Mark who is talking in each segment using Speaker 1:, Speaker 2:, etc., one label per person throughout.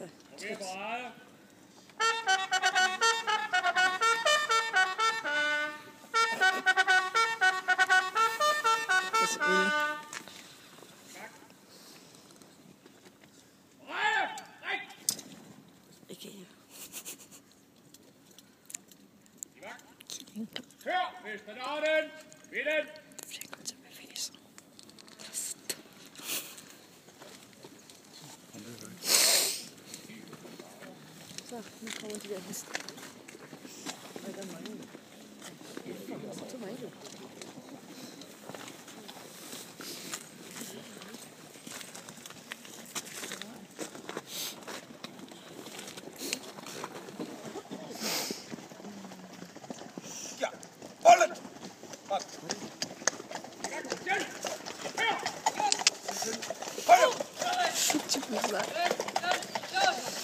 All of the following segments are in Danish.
Speaker 1: Så.
Speaker 2: Hør, Mester Norden! Vinden!
Speaker 1: Så, nu kommer de der heste. Og der er mange. Så mange.
Speaker 2: Ja, bollet!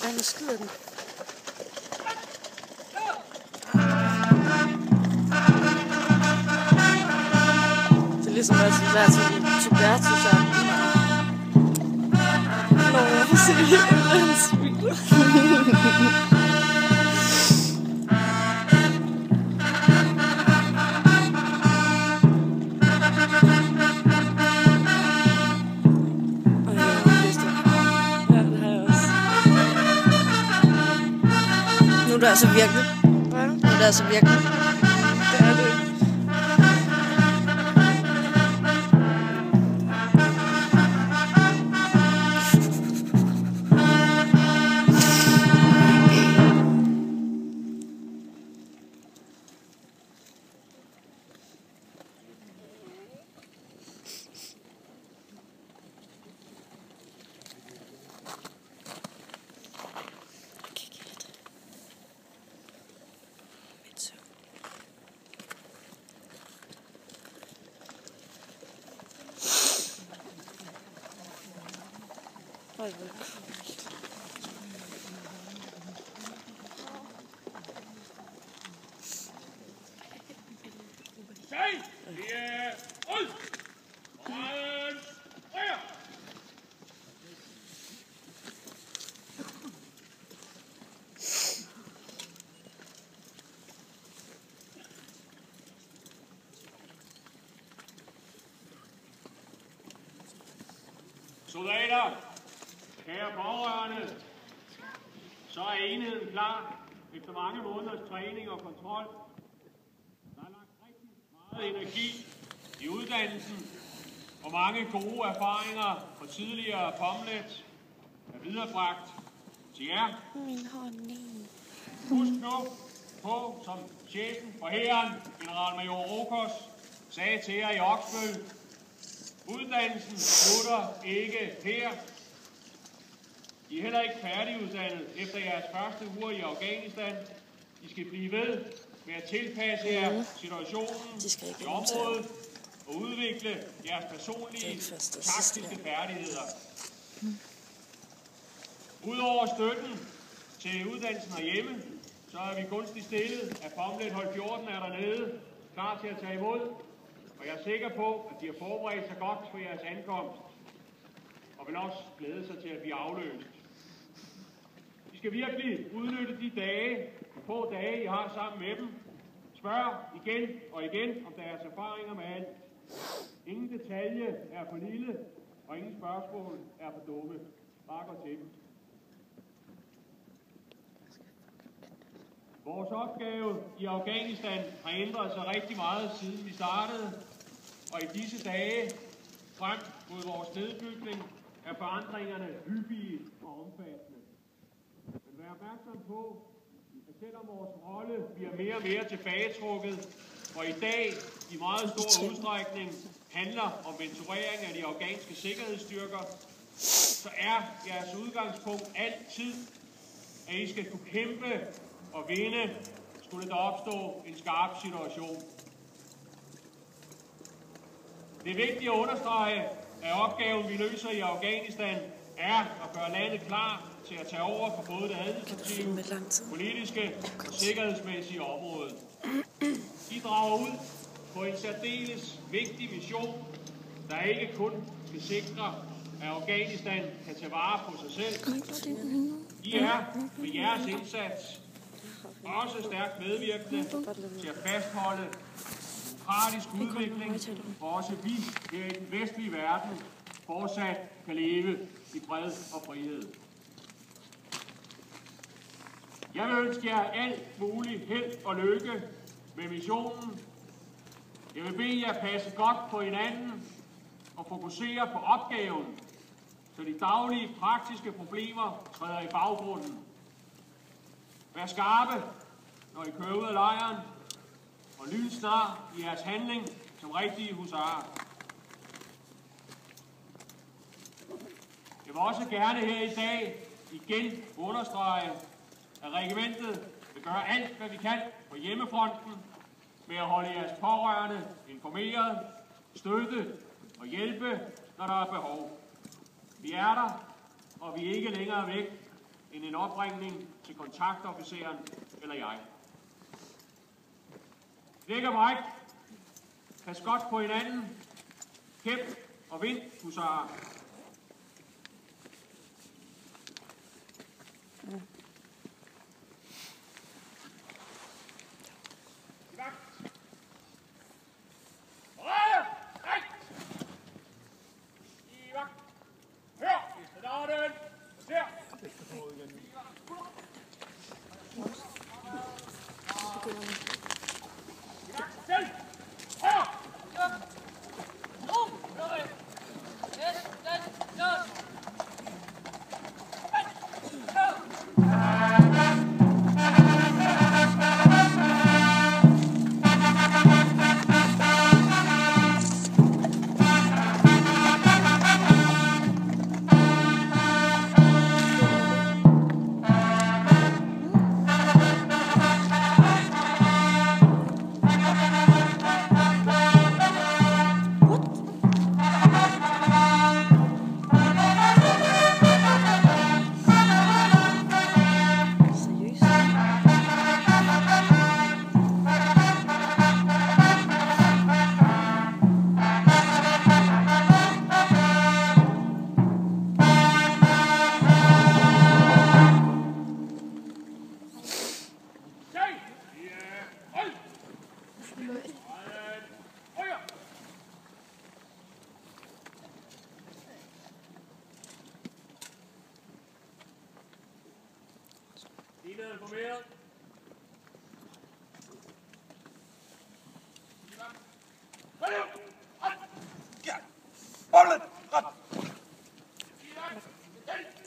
Speaker 1: Ej, nu skyder den. Det er ligesom at være til Tubertus-sang. Nå, hvorfor ser jeg ikke, at han smiler? Nu er det altså virkelig. Hvad? Nu er det altså virkelig. Det er det.
Speaker 2: Soldater, kære pårørende, så er enheden klar efter mange måneders træning og kontrol. Der er lagt rigtig meget energi i uddannelsen, og mange gode erfaringer fra tidligere Pomlet er viderebragt til jer. Husk nu på, som chefen for hæren, generalmajor Rokos, sagde til jer i Oksbøl: uddannelsen slutter ikke her. I er heller ikke færdiguddannet efter jeres første uger i Afghanistan. I skal blive ved med at tilpasse jer situationen i området og udvikle jeres personlige taktiske færdigheder. Udover støtten til uddannelsen herhjemme, så er vi gunstigt stillet, at Pomlet hold 14 er dernede, klar til at tage imod. Og jeg er sikker på, at de har forberedt sig godt for jeres ankomst, og vil også glæde sig til at blive afløst. I skal virkelig udnytte de få dage, I har sammen med dem. Spørg igen og igen om deres erfaringer med alt. Ingen detalje er for lille, og ingen spørgsmål er for dumme. Bare gå til dem. Vores opgave i Afghanistan har ændret sig rigtig meget, siden vi startede. Og i disse dage frem mod vores nedbygning er forandringerne hyppige og omfattende. Men vær opmærksom på, at selvom vores rolle bliver mere og mere tilbagetrukket, og i dag i meget stor udstrækning handler om mentorering af de afghanske sikkerhedsstyrker, så er jeres udgangspunkt altid, at I skal kunne kæmpe og vinde, skulle der opstå en skarp situation. Det er vigtigt at understrege, at opgaven, vi løser i Afghanistan, er at gøre landet klar til at tage over for både det administrative, politiske og sikkerhedsmæssige område. De drager ud på en særdeles vigtig mission, der ikke kun skal sikre, at Afghanistan kan tage vare på sig selv. De er med jeres indsats også stærkt medvirkende til at fastholde demokratisk udvikling, hvor også vi her i den vestlige verden fortsat kan leve i fred og frihed. Jeg vil ønske jer alt muligt held og lykke med missionen. Jeg vil bede jer passe godt på hinanden og fokusere på opgaven, så de daglige praktiske problemer træder i baggrunden. Vær skarpe, når I kører ud af lejren, og lynsnar i jeres handling som rigtige husarer. Jeg vil også gerne her i dag igen understrege, at regimentet vil gøre alt, hvad vi kan på hjemmefronten med at holde jeres pårørende informeret, støtte og hjælpe, når der er behov. Vi er der, og vi er ikke længere væk end en opringning til kontaktofficeren eller jeg. Læg og bræk. Pas godt på hinanden. Kæmp og vind, husarer.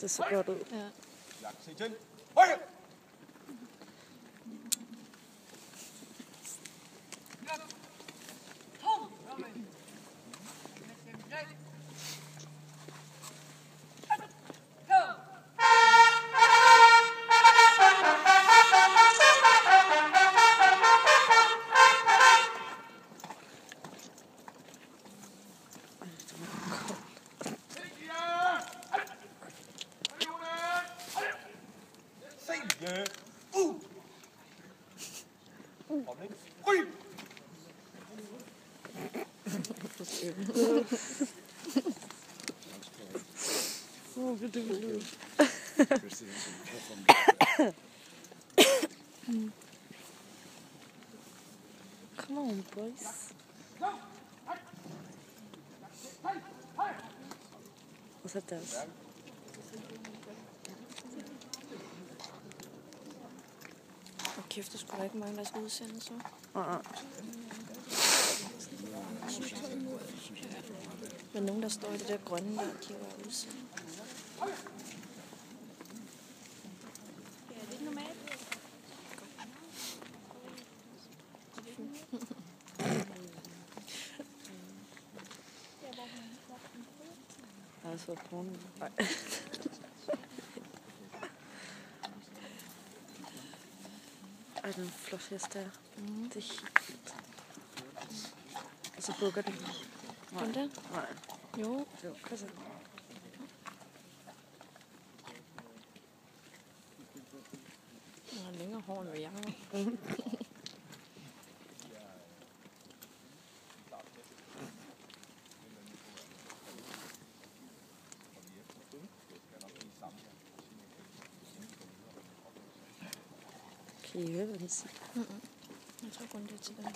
Speaker 1: Det så godt ud.
Speaker 3: Ja.
Speaker 4: Se til. Højre!
Speaker 1: Come on, boys. What's that does?
Speaker 3: Og kæft, der skulle da ikke mange, der skal udsendes, så. Men nogen, der står i det der grønne der, de var udsendt. Ja, det er normalt.
Speaker 1: Altså, porno. Nej. Ej, den er flot hest der. Det er helt vildt. Og så bukker den.
Speaker 3: Den der?
Speaker 1: Nej.
Speaker 3: Jo.
Speaker 1: Jo, kan så.
Speaker 3: Den har længere hår, end hvad jeg har.
Speaker 1: Kan I høre, hvad den siger?
Speaker 3: Jeg tror kun, det er til dig.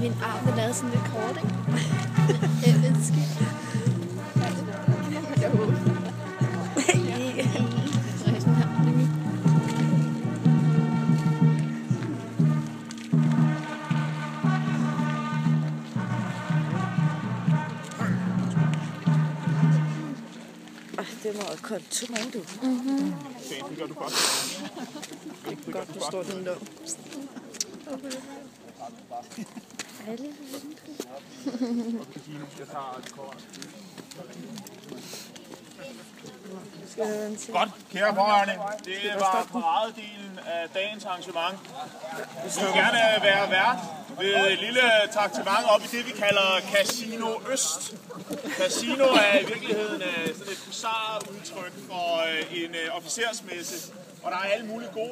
Speaker 3: Min arm er lavet sådan lidt kort, ikke? Jeg elsker.
Speaker 1: Det var koldt til mig, du.
Speaker 4: Det gør du godt.
Speaker 1: Det godt, du står den der. Alle
Speaker 4: Jeg tager et kort.
Speaker 5: Godt, kære pårørende. Det var paradedelen af dagens arrangement. Vi vil gerne være vært ved et lille traktement op i det, vi kalder Casino Øst. Casino er i virkeligheden sådan et husar-udtryk for en officersmesse, og der er alle mulige gode